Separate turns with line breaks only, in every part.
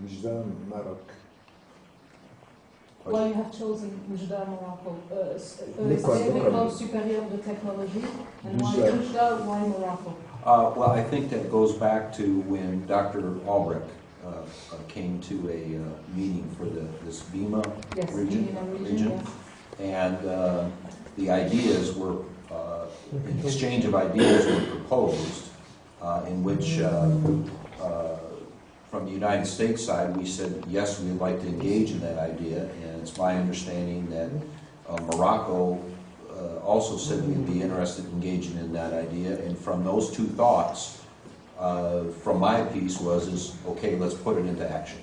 وجدان Maroc.
Why you have chosen oujda Morocco?
L'école
supérieure de technologie. And why oujda, why Morocco?
Well, I think that goes back to when Dr. Albrecht came to a meeting for this Bima region.
Yes.
And the ideas were, an exchange of ideas were proposed in which from the United States side, we said, yes, we'd like to engage in that idea, and it's my understanding that Morocco also said we'd be interested in engaging in that idea, and from those two thoughts, from my piece is, okay, let's put it into action.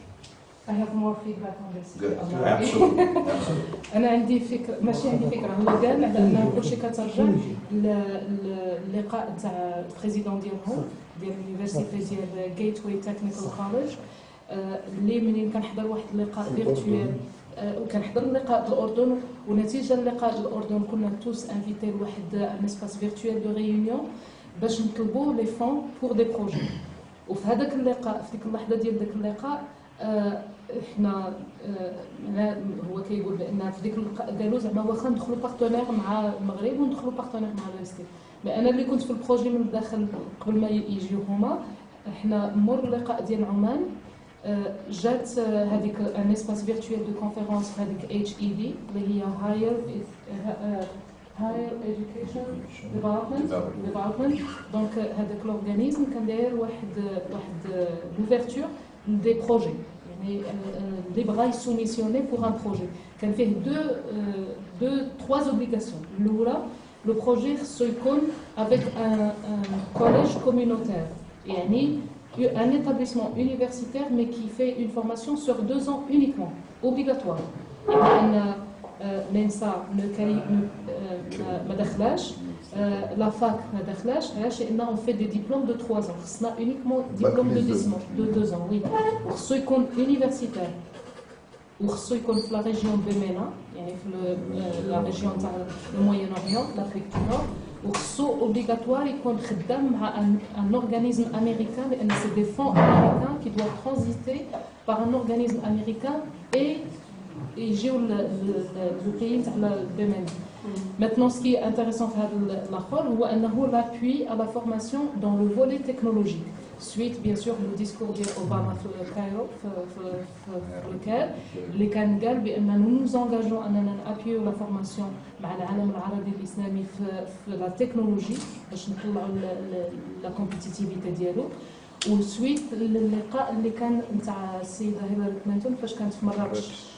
I have more feedback on this.
Good, absolutely, absolutely.
أنا عندي فكرة، ماشي عندي فكرة، هو قال على أنه كل شيء كترجع للقاء تاع البريزيدون ديالهم ديال اليونيفرسيتي ديال جيتواي تكنيكال كوليج اللي منين كنحضر واحد اللقاء فيرتوال وكنحضر اللقاء بالأردن ونتيجة اللقاء بالأردن كنا توس انفيتي لواحد ان اسباس فيرتوال دو ريونيون باش نطلبوا لي فون بور دي بروجي وفي هذاك اللقاء في ديك اللحظة ديال داك اللقاء احنا هو كيقول بان في ديك قالوا زعما واخا ندخلوا بارتنير مع المغرب وندخلوا بارتنير مع الويستي مي انا اللي كنت في البروجي من الداخل قبل ما يجيو هما احنا مور اللقاء ديال عمان جات هذيك ان اسباس فيرتوال دو كونفيرونس في هذيك اتش اي دي اللي هي higher education development دونك هذاك لورغانيزم كان داير واحد لوفيرتور دي بروجي يعني اللي بغا يسوميسيوني بور ان بروجي كان فيه trois obligations الاولى لو بروجي خصو يكون افيك ان كوليج كوميونيتير يعني un établissement universitaire mais qui fait une formation sur 2 ans uniquement obligatoire يعني l'ENSA ما دخلاش la fac ما دخلاش علاش لأن on fait des diplômes de 3 ans خصنا uniquement diplôme de 2 ans oui وخصو يكون universitaire وخصو يكون في la région de MENA يعني في la région تاع الموين-orient l'Afrique du Nord وخصو obligatoire يكون خدام مع un organisme américain لأن c'est des fonds américains qui doivent transiter par un organisme américain et يجيو le pays تاع الدومين. Maintenant, ce qui est intéressant في l'accord, c'est l'appui à la formation dans le volet technologique. Suite, bien sûr, le discours d'Obama sur le Cairo, lequel les candidats, nous nous engageons à appuyer la formation مع العالم العربي الإسلامي في la technologie, باش نطلعوا la compétitivité ديالو. وسويت اللقاء اللي كان نتاع السيدة هيلاري كلينتون فاش كانت في مراكش.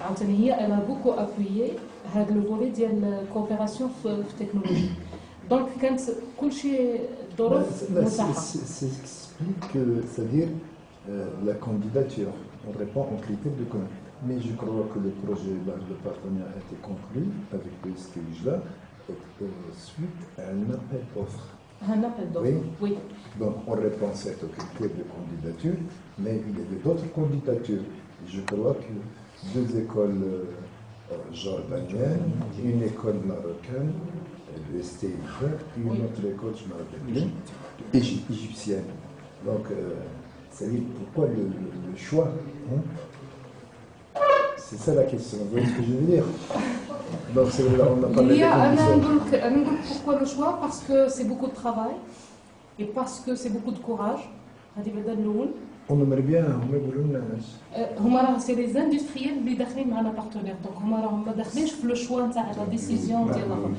عاوتاني هي elle a beaucoup appuyé هذا الفولي ديال الكوبيراسيون في التكنولوجيا دونك كانت كل شيء ظروف متاحه
c'est-à-dire la candidature on répond aux critères de connaissance mais je crois que le projet de partenariat a été conclu avec le STO suite à un appel d'offres.
Un appel d'offres, oui.
Donc on répond aux critères de candidature mais il y avait d'autres candidatures. Je crois que 2 écoles jordaniennes, une école marocaine, l'ESTO, et une autre école marocaine, égyptienne. Donc, c'est-à-dire pourquoi le choix C'est ça la question, vous voyez ce que je veux dire? Donc, on n'a pas
pourquoi le choix? Parce que c'est beaucoup de travail et parce que c'est beaucoup de courage.
On aimerait bien, هما يقولوا لنا
هما راه سي لي زاندستريال اللي داخلين معنا بارتنير دونك هما راهم ما داخلينش في لو شوا نتاع لا ديسيزيون ديالهم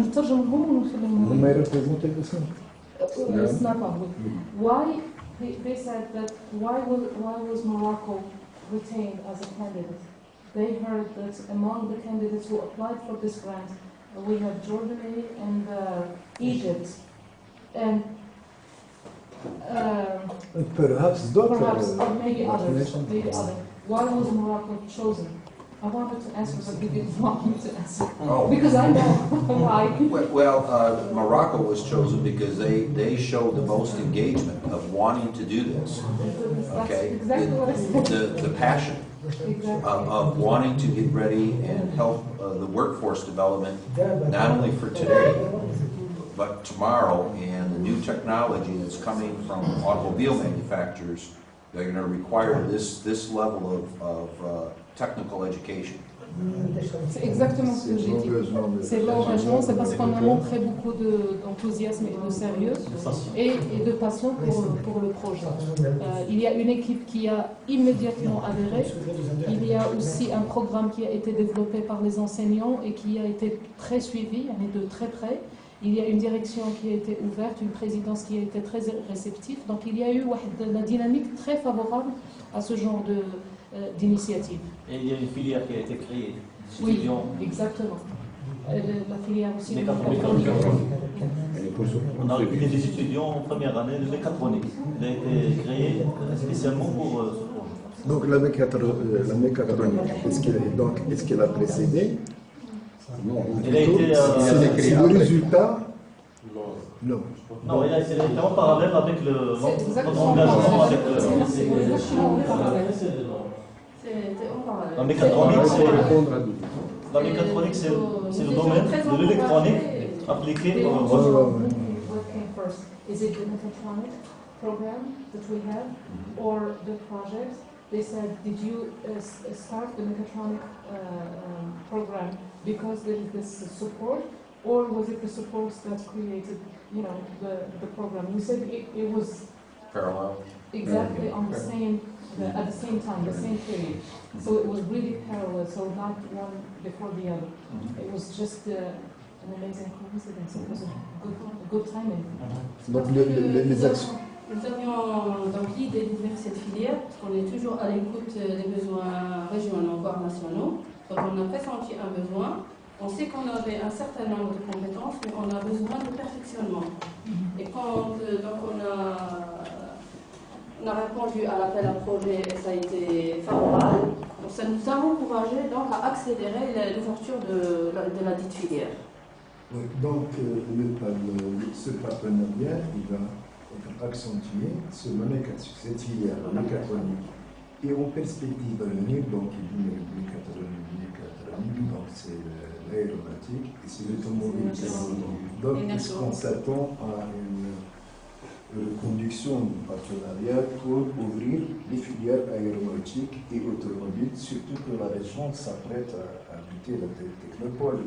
نترجم لهم ونخليهم
هما يريبريزونتي الاسم
سنابا why they said that why was Morocco retained as a candidate they heard that among the candidates who applied for this grant we have Jordan and Egypt and
perhaps
maybe others. Why was Morocco chosen? I wanted to answer, but you didn't want me to answer.
Oh.
Because I know why.
Well, Morocco was chosen because they showed the most engagement of wanting to do this. Okay,
exactly what I said.
The passion
exactly.
of wanting to get ready and help the workforce development, not only for today, but tomorrow, and the new technology that's coming from automobile manufacturers They're going to require this level of technical education.
C'est exactement ce que j'ai dit. C'est l'engagement, c'est parce qu'on a montré beaucoup d'enthousiasme et de sérieux et de passion pour le projet. Il y a une équipe qui a immédiatement adhéré. Il y a aussi un programme qui a été développé par les enseignants et qui a été très suivi, de très près. Il y a une direction qui a été ouverte, une présidence qui a été très réceptive. Donc il y a eu la dynamique très favorable à ce genre d'initiative.
Et il y a une filière qui a été créée.
Oui, exactement. La filière aussi.
Mécatronique. On a recruté des étudiants en première année de mécatronique. Elle a été créée spécialement pour ce projet.
Donc la mécatronique, est-ce qu'elle a précédé?
Non,
Elle a été.
C'est le résultat? Non.
Non, elle a été en parallèle avec notre engagement avec la mécatronique, c'est le domaine de l'électronique appliqué au recherche.
Is it the mechatronic program that we have or the project? They said, did you start the mechatronic program because there is this support, or was it the support that created, the program? We said it was
Parallel?
exactly on the same, at the same time, the same period. So it was really parallel, so not one before the other. It was just an amazing coincidence. It was a good timing.
Donc les actions.
Nous avions donc l'idée d'ouvrir cette filière, parce qu'on est toujours à l'écoute des besoins régionaux, voire nationaux. Donc on a pressenti un besoin. On sait qu'on avait un certain nombre de compétences, mais on a besoin de perfectionnement. Et quand donc on a répondu à l'appel à projet et ça a été favorable, donc ça nous a encouragé donc à accélérer l'ouverture de la dite filière.
Oui, donc ce partenariat, il va être accentué sur cette filière, la mécatronique. Et en perspective à venir, donc il y a une mécatronique, donc c'est l'aéronautique et c'est l'automobile. Donc est-ce qu'on s'attend à une reconduction du partenariat pour ouvrir les filières aéronautiques et automobiles, surtout que la région s'apprête à abriter la technopole.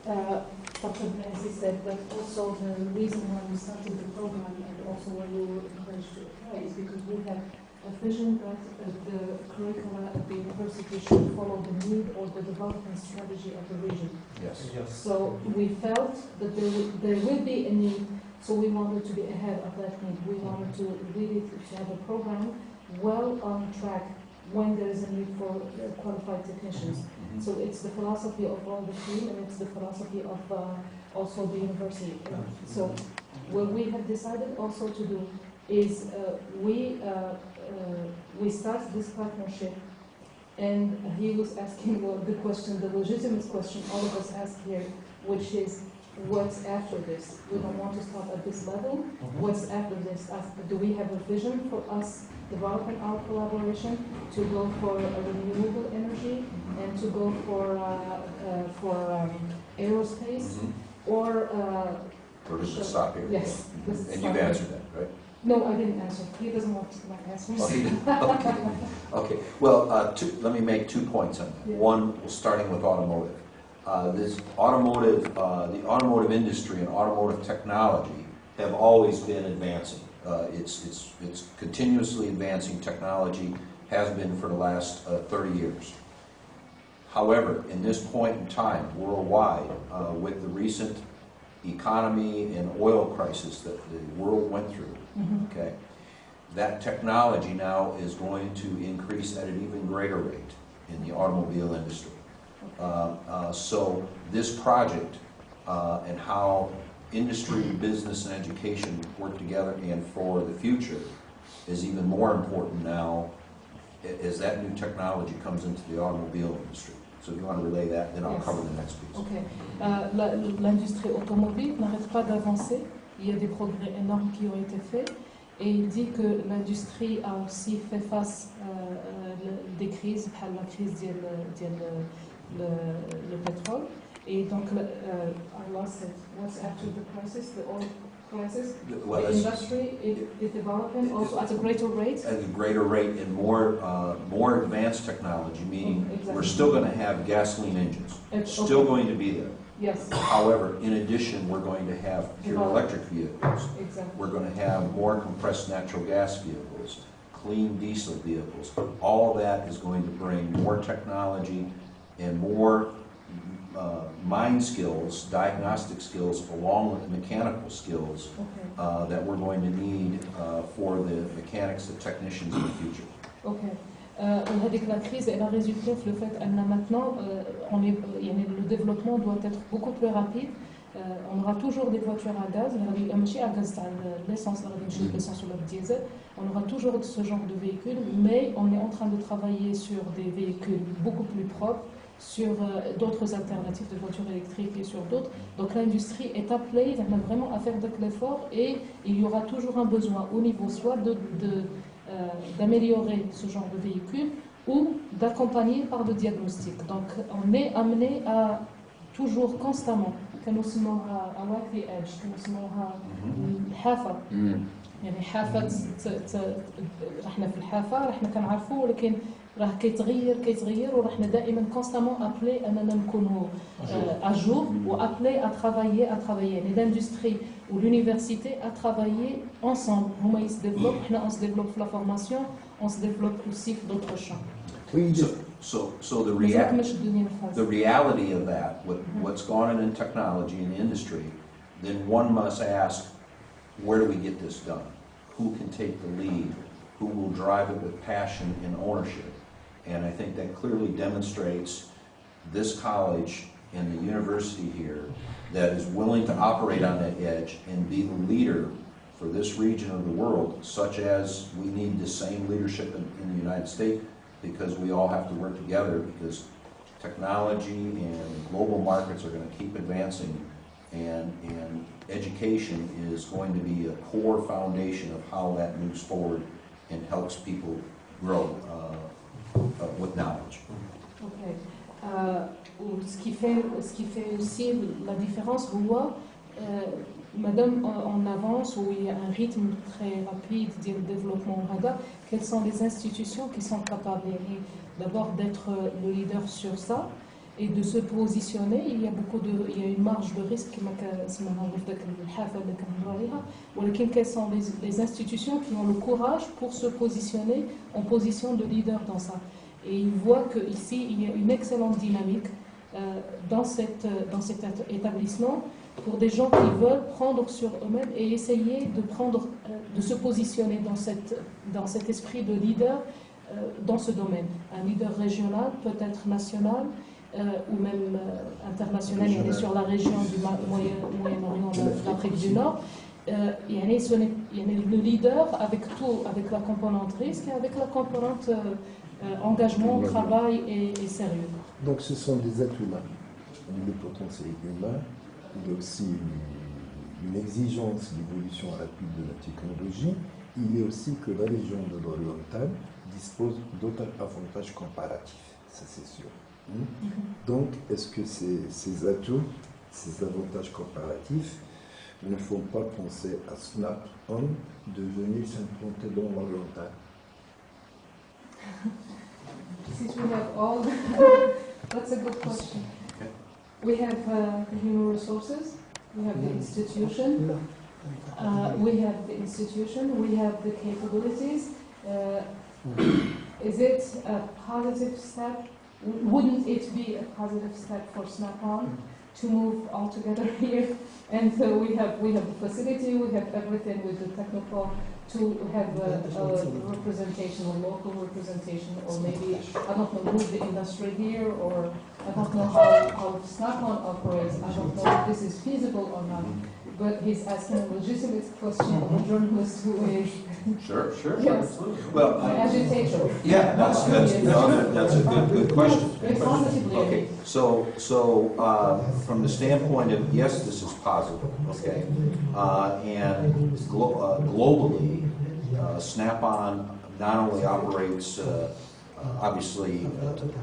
Dr. Benzi said that also the reason why we started the program and also why we were encouraged to apply is because we have a vision that the curricula at the university should follow the need or the development strategy of the region.
Yes.
So we felt that there will be a need, so we wanted to be ahead of that need. We wanted to really to have a program well on track when there is a need for qualified technicians. So it's the philosophy of all the team, and it's the philosophy of also the university. So what we have decided also to do is we start this partnership, and he was asking the question, the legitimate question all of us ask here, which is, what's after this? We don't want to stop at this level. What's after this? Do we have a vision for us developing our collaboration to go for renewable energy and to go for aerospace or
does it stop here?
Yes.
And you've answered that, right?
No, I didn't answer. He doesn't want my answers.
Okay. Well, let me make 2 points on that.
Yeah.
One, starting with automotive. The automotive industry and automotive technology have always been advancing. It's continuously advancing technology, has been for the last 30 years. However, in this point in time, worldwide, with the recent economy and oil crisis that the world went through, okay, that technology now is going to increase at an even greater rate in the automobile industry. So this project and how industry, business, and education work together and for the future is even more important now as that new technology comes into the automobile industry. So if you want to relay that, then I'll cover the next piece.
Okay. L'industrie automobile n'arrête pas d'avancer. Il y a des progrès énormes qui ont été faits. Et il dit que l'industrie a aussi fait face à des crises, la crise le pétrole. Et donc, Allah said, what's after the crisis? The oil prices.
Well,
The
that's-
industry is developing also at a greater rate.
At a greater rate and more advanced technology, meaning
Exactly.
we're still going to have gasoline engines,
It's
still
okay.
going to be there.
Yes,
However, in addition, we're going to have pure electric vehicles.
exactly.
We're going to have more compressed natural gas vehicles, clean diesel vehicles. All that is going to bring more technology and more mind skills, diagnostic skills, along with mechanical skills
Okay.
that we're going to need for the mechanics and technicians in the future.
Ok. وهذيك la crise elle a résulté في le fait أن maintenant يعني le développement doit être beaucoup plus rapide. On aura toujours des voitures à gaz, ماشي à gaz تاع l'essence, l'essence ou le diesel. On aura toujours ce genre de véhicules, mais on est en train de travailler sur des véhicules beaucoup plus propres, sur d'autres alternatives de voitures électriques et sur d'autres. Donc l'industrie est appelée vraiment à faire de l'effort et il y aura toujours un besoin au niveau soit d'améliorer ce genre de véhicule ou d'accompagner par le diagnostic. Donc on est amené à toujours constamment كنسموها awake the edge كنسموها الحافة يعني حافة احنا في الحافة احنا كنعرفوا ولكن راه كيتغير ورحنا دائما constamment appelés اننا نكونوا à jour ou appelés à travailler يعني l'industrie ou l'université à travailler ensemble. هما يتديفلوب احنا on se développe في la formation, on se développe aussi في d'autres champs.
So the reality of that, what's gone on in technology and industry, then one must ask, where do we get this done? Who can take the lead? Who will drive it with passion and ownership? And I think that clearly demonstrates this college and the university here that is willing to operate on that edge and be the leader for this region of the world, such as we need the same leadership in the United States, because we all have to work together, because technology and global markets are going to keep advancing, and education is going to be a core foundation of how that moves forward and helps people grow with knowledge.
Okay. Ce qui fait aussi la différence, madame, on avance, où il y a un rythme très rapide de développement, quelles sont les institutions qui sont capables d'abord d'être le leader sur ça et de se positionner. Il y a une marge de risque, quelles sont les institutions qui ont le courage pour se positionner en position de leader dans ça. Et ils voient qu'ici, il y a une excellente dynamique dans cet établissement pour des gens qui veulent prendre sur eux-mêmes et essayer de se positionner dans cet esprit de leader dans ce domaine. Un leader régional, peut-être national ou même international, il y en a sur la région du Moyen-Orient, l'Afrique du Nord. Il y en a le leader avec tout, avec la composante risque et avec la composante engagement, travail et sérieux.
Donc ce sont des êtres humains. Le potentiel humain, il y a aussi une exigence d'évolution rapide de la technologie. Il est aussi que la région de l'Oriental dispose d'autres avantages comparatifs, ça c'est sûr. Donc est-ce que ces atouts, ces avantages comparatifs ne font pas penser à Snap-on de venir s'implanter dans l'Oriental?
Since we have all, that's a good question. We have the human resources, we have the institution, we have the capabilities. Is it a positive step? Wouldn't it be a positive step for Snap-on to move all together here? And so we have the facility, we have everything with the technical to have a representation, a local representation, or maybe, I don't know, move the industry here, or I don't know how Snap-on operates. I don't know if this is feasible or not. But he's asking a legitimate question of a journalist who is...
Sure.
Yes.
Well,
agitator.
yeah, that's a good question. Okay, so from the standpoint of, yes, this is positive, okay, and globally, Snap-on not only operates obviously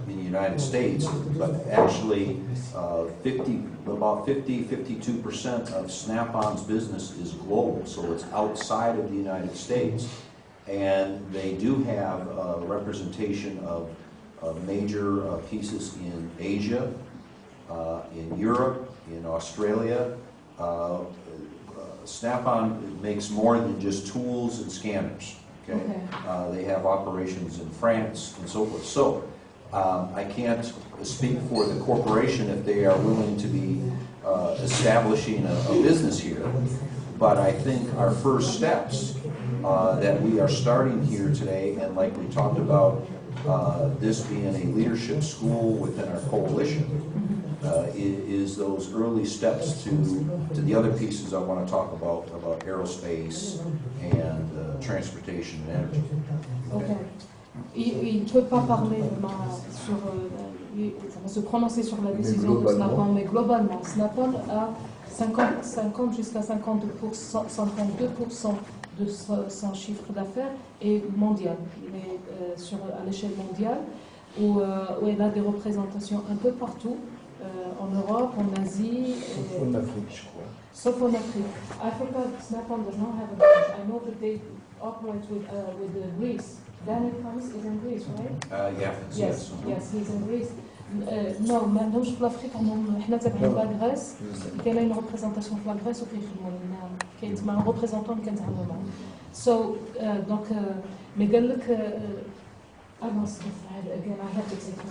in the United States, but actually about 52% of Snap-on's business is global, so it's outside of the United States. And they do have representation of major pieces in Asia, in Europe, in Australia. Snap-on makes more than just tools and scanners. Okay? They have operations in France and so forth. So I can't speak for the corporation if they are willing to be establishing a business here, but I think our first steps that we are starting here today, and like we talked about, this being a leadership school within our coalition, is those early steps to the other pieces I want to talk about aerospace and transportation and energy.
Okay. Il ne peut pas parler se prononcer sur la décision de Snap-on, mais globalement, Snap-on a 50 jusqu'à 52% de son chiffre d'affaires est mondial. Il est à l'échelle mondiale, où elle a des représentations un peu partout, en Europe, en Asie.
Sauf en Afrique, je crois.
Sauf en Afrique. Africa, Snap-on does not have a branch. I know that they operate with Greece. Danny Thomas is in Greece, right?
Yes.
Yes, he's in Greece. Non, ما عندهمش في الافريق، عندهم حنا تابعين لا غريس، كاينه une représentation في لا غريس وكيخدموا لنا، كاين تما un représentant اللي كنتعاملوا معاه. Donc مي قال لك again I have to take